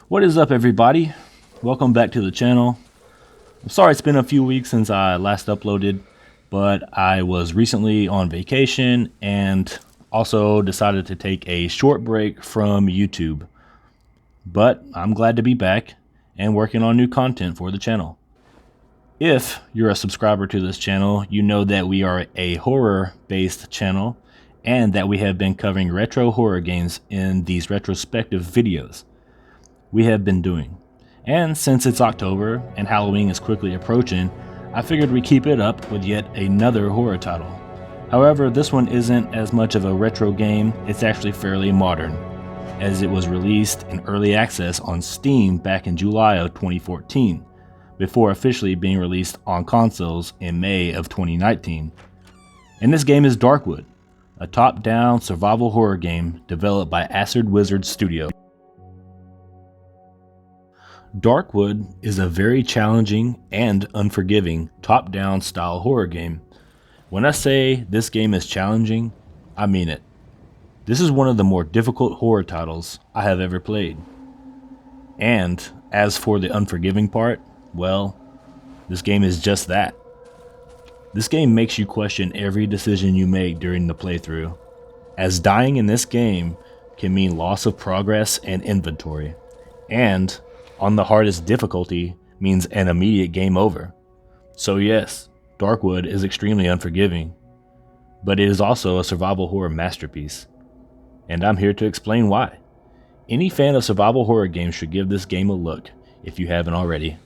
What is up, everybody? Welcome back to the channel. I'm sorry it's been a few weeks since I last uploaded, but I was recently on vacation and also decided to take a short break from YouTube. But I'm glad to be back and working on new content for the channel. If you're a subscriber to this channel, you know that we are a horror-based channel and that we have been covering retro horror games in these retrospective videos we have been doing. And since it's October and Halloween is quickly approaching, I figured we'd keep it up with yet another horror title. However, this one isn't as much of a retro game, it's actually fairly modern, as it was released in early access on Steam back in July of 2014, before officially being released on consoles in May of 2019. And this game is DARKWOOD, a top-down survival horror game developed by Acid Wizard Studio. DARKWOOD is a very challenging and unforgiving top-down style horror game. When I say this game is challenging, I mean it. This is one of the more difficult horror titles I have ever played. And as for the unforgiving part, well, this game is just that. This game makes you question every decision you make during the playthrough, as dying in this game can mean loss of progress and inventory, and on the hardest difficulty means an immediate game over. So yes, DARKWOOD is extremely unforgiving, but it is also a survival horror masterpiece. And I'm here to explain why. Any fan of survival horror games should give this game a look, if you haven't already.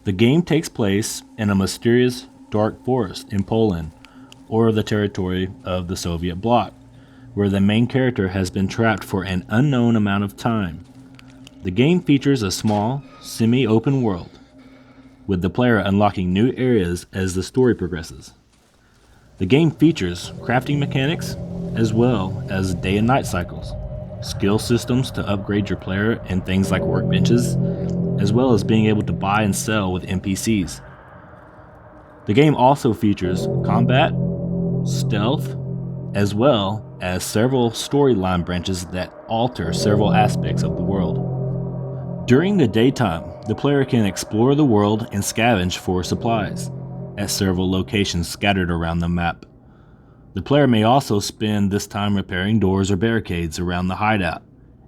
The game takes place in a mysterious dark forest in Poland, or the territory of the Soviet bloc, where the main character has been trapped for an unknown amount of time. The game features a small, semi-open world, with the player unlocking new areas as the story progresses. The game features crafting mechanics, as well as day and night cycles, skill systems to upgrade your player and things like workbenches, as well as being able to buy and sell with NPCs. The game also features combat, stealth, as well as several storyline branches that alter several aspects of the world. During the daytime, the player can explore the world and scavenge for supplies at several locations scattered around the map. The player may also spend this time repairing doors or barricades around the hideout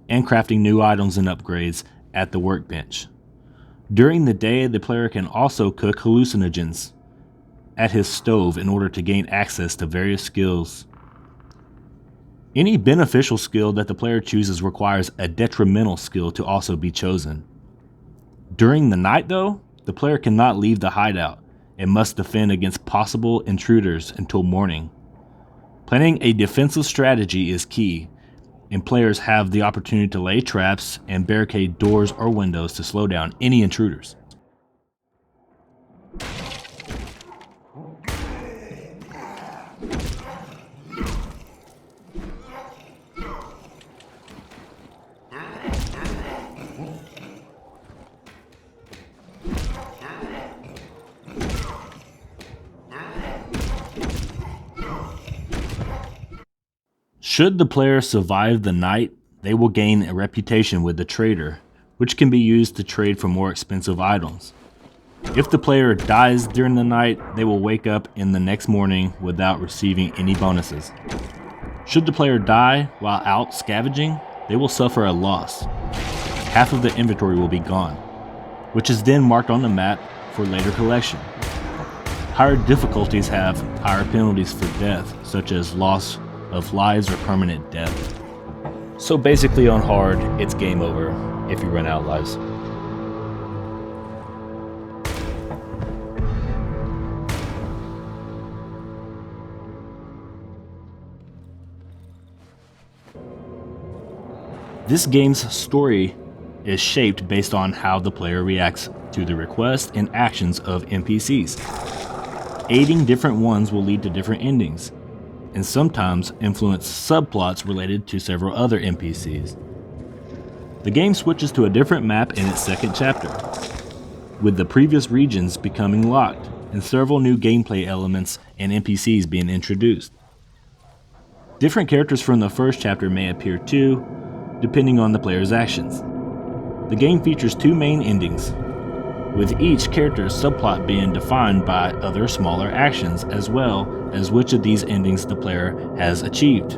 and crafting new items and upgrades at the workbench. During the day, the player can also cook hallucinogens at his stove in order to gain access to various skills. Any beneficial skill that the player chooses requires a detrimental skill to also be chosen. During the night though, the player cannot leave the hideout and must defend against possible intruders until morning. Planning a defensive strategy is key, and players have the opportunity to lay traps and barricade doors or windows to slow down any intruders. Should the player survive the night, they will gain a reputation with the trader, which can be used to trade for more expensive items. If the player dies during the night, they will wake up in the next morning without receiving any bonuses. Should the player die while out scavenging, they will suffer a loss. Half of the inventory will be gone, which is then marked on the map for later collection. Higher difficulties have higher penalties for death, such as loss of lives or permanent death. So basically on hard, it's game over if you run out of lives. This game's story is shaped based on how the player reacts to the requests and actions of NPCs. Aiding different ones will lead to different endings, and sometimes influence subplots related to several other NPCs. The game switches to a different map in its second chapter, with the previous regions becoming locked and several new gameplay elements and NPCs being introduced. Different characters from the first chapter may appear too, depending on the player's actions. The game features two main endings, with each character's subplot being defined by other smaller actions, as well as which of these endings the player has achieved.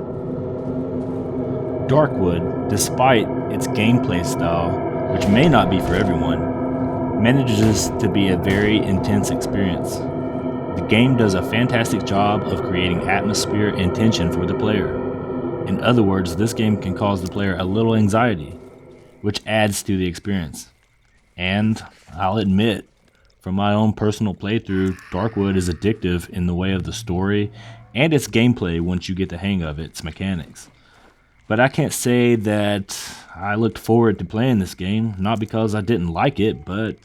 Darkwood, despite its gameplay style, which may not be for everyone, manages to be a very intense experience. The game does a fantastic job of creating atmosphere and tension for the player. In other words, this game can cause the player a little anxiety, which adds to the experience. And I'll admit, from my own personal playthrough, Darkwood is addictive in the way of the story and its gameplay once you get the hang of its mechanics. But I can't say that I looked forward to playing this game, not because I didn't like it, but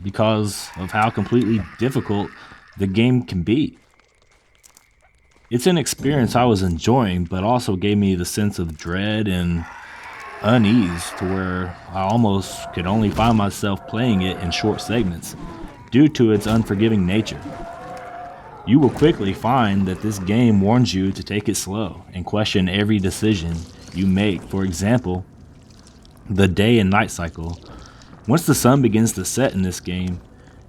because of how completely difficult the game can be. It's an experience I was enjoying, but also gave me the sense of dread and unease to where I almost could only find myself playing it in short segments due to its unforgiving nature. You will quickly find that this game warns you to take it slow and question every decision you make. For example, the day and night cycle. Once the sun begins to set in this game,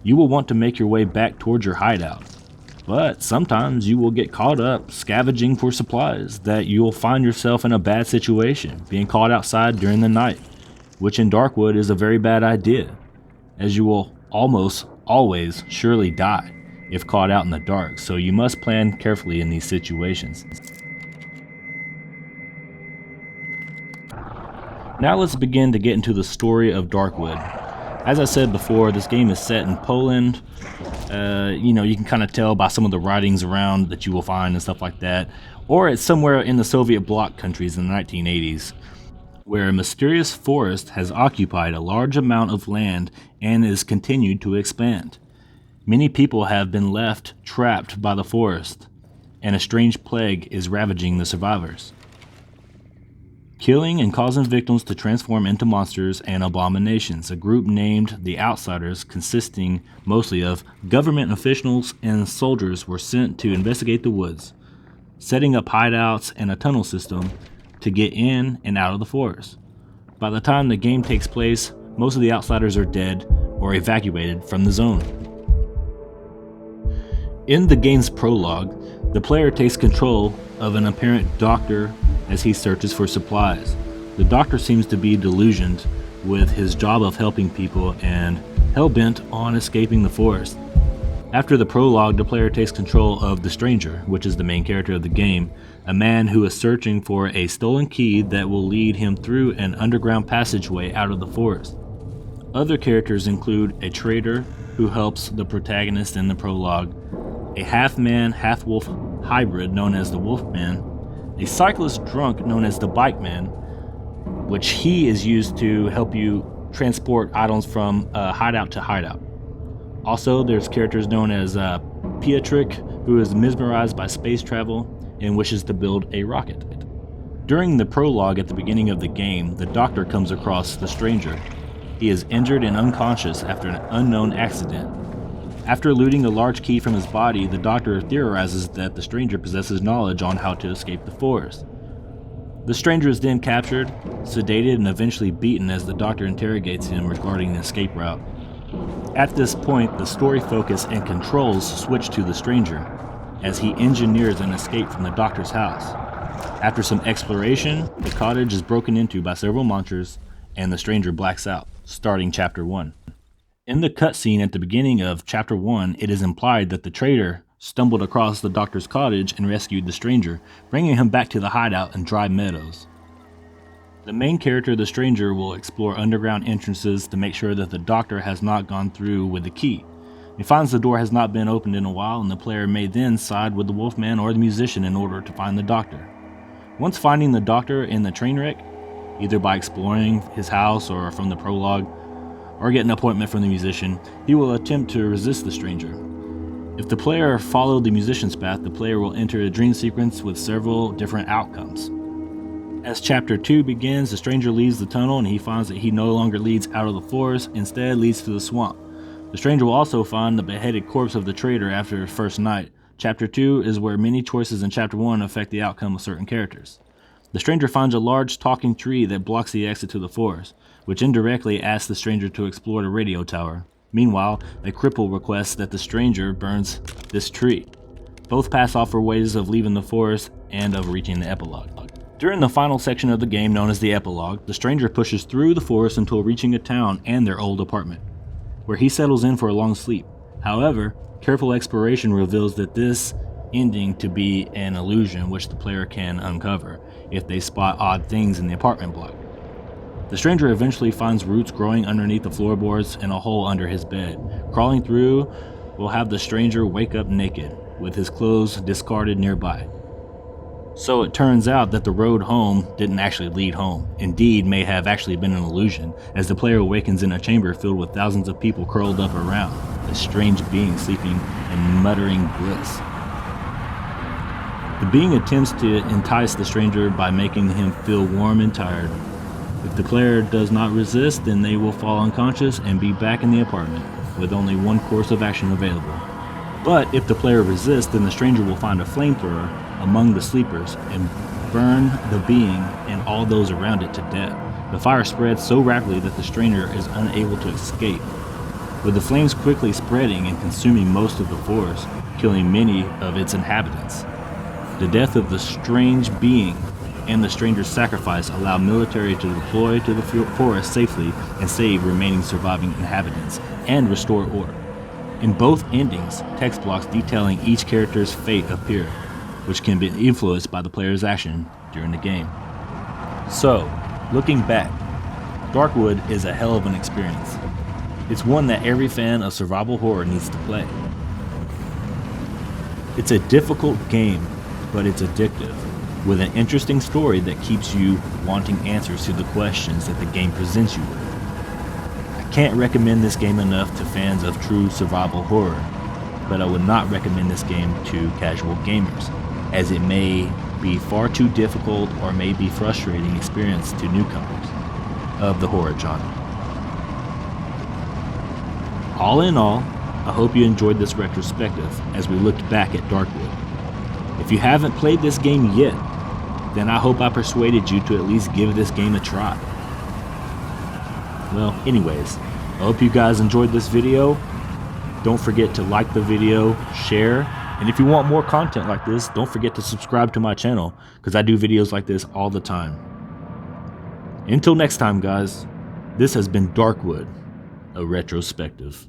you will want to make your way back towards your hideout. But sometimes you will get caught up scavenging for supplies that you will find yourself in a bad situation, being caught outside during the night, which in Darkwood is a very bad idea, as you will almost always surely die if caught out in the dark, so you must plan carefully in these situations. Now let's begin to get into the story of Darkwood. As I said before, this game is set in Poland. You can kind of tell by some of the writings around that you will find and stuff like that. Or it's somewhere in the Soviet bloc countries in the 1980s, where a mysterious forest has occupied a large amount of land and is continued to expand. Many people have been left trapped by the forest, and a strange plague is ravaging the survivors, killing and causing victims to transform into monsters and abominations. A group named the Outsiders, consisting mostly of government officials and soldiers, were sent to investigate the woods, setting up hideouts and a tunnel system to get in and out of the forest. By the time the game takes place, most of the Outsiders are dead or evacuated from the zone. In the game's prologue, the player takes control of an apparent doctor as he searches for supplies. The doctor seems to be delusioned with his job of helping people and hell-bent on escaping the forest. After the prologue, the player takes control of the stranger, which is the main character of the game, a man who is searching for a stolen key that will lead him through an underground passageway out of the forest. Other characters include a trader who helps the protagonist in the prologue, a half-man, half-wolf hybrid known as the Wolfman, a cyclist drunk known as the Bikeman, which he is used to help you transport items from hideout to hideout. Also, there's characters known as Pietrek, who is mesmerized by space travel and wishes to build a rocket. During the prologue at the beginning of the game, the doctor comes across the stranger. He is injured and unconscious after an unknown accident. After looting a large key from his body, the doctor theorizes that the stranger possesses knowledge on how to escape the forest. The stranger is then captured, sedated, and eventually beaten as the doctor interrogates him regarding the escape route. At this point, the story focus and controls switch to the stranger, as he engineers an escape from the doctor's house. After some exploration, the cottage is broken into by several monsters, and the stranger blacks out, starting Chapter 1. In the cutscene at the beginning of Chapter 1, it is implied that the trader stumbled across the doctor's cottage and rescued the stranger, bringing him back to the hideout in Dry Meadows. The main character, the stranger, will explore underground entrances to make sure that the doctor has not gone through with the key. He finds the door has not been opened in a while, and the player may then side with the Wolfman or the musician in order to find the doctor. Once finding the doctor in the train wreck, either by exploring his house or from the prologue, or get an appointment from the musician, he will attempt to resist the stranger. If the player followed the musician's path, the player will enter a dream sequence with several different outcomes. As Chapter 2 begins, the stranger leaves the tunnel and he finds that he no longer leads out of the forest, instead leads to the swamp. The stranger will also find the beheaded corpse of the trader after his first night. Chapter 2 is where many choices in Chapter 1 affect the outcome of certain characters. The stranger finds a large talking tree that blocks the exit to the forest, which indirectly asks the stranger to explore the radio tower. Meanwhile, a cripple requests that the stranger burns this tree. Both pass off for ways of leaving the forest and of reaching the epilogue. During the final section of the game known as the epilogue, the stranger pushes through the forest until reaching a town and their old apartment, where he settles in for a long sleep. However, careful exploration reveals that this ending to be an illusion which the player can uncover if they spot odd things in the apartment block. The stranger eventually finds roots growing underneath the floorboards and a hole under his bed. Crawling through will have the stranger wake up naked, with his clothes discarded nearby. So it turns out that the road home didn't actually lead home. Indeed, may have actually been an illusion, as the player awakens in a chamber filled with thousands of people curled up around a strange being sleeping and muttering bliss. The being attempts to entice the stranger by making him feel warm and tired. If the player does not resist, then they will fall unconscious and be back in the apartment, with only one course of action available. But if the player resists, then the stranger will find a flamethrower among the sleepers and burn the being and all those around it to death. The fire spreads so rapidly that the stranger is unable to escape, with the flames quickly spreading and consuming most of the forest, killing many of its inhabitants. The death of the strange being and the stranger's sacrifice allow military to deploy to the forest safely and save remaining surviving inhabitants and restore order. In both endings, text blocks detailing each character's fate appear, which can be influenced by the player's action during the game. So, looking back, DARKWOOD is a hell of an experience. It's one that every fan of survival horror needs to play. It's a difficult game, but it's addictive, with an interesting story that keeps you wanting answers to the questions that the game presents you with. I can't recommend this game enough to fans of true survival horror, but I would not recommend this game to casual gamers, as it may be far too difficult or may be frustrating experience to newcomers of the horror genre. All in all, I hope you enjoyed this retrospective as we looked back at DARKWOOD. If you haven't played this game yet, then I hope I persuaded you to at least give this game a try. Well, anyways, I hope you guys enjoyed this video. Don't forget to like the video, share, and if you want more content like this, don't forget to subscribe to my channel, because I do videos like this all the time. Until next time, guys, this has been DARKWOOD, a retrospective.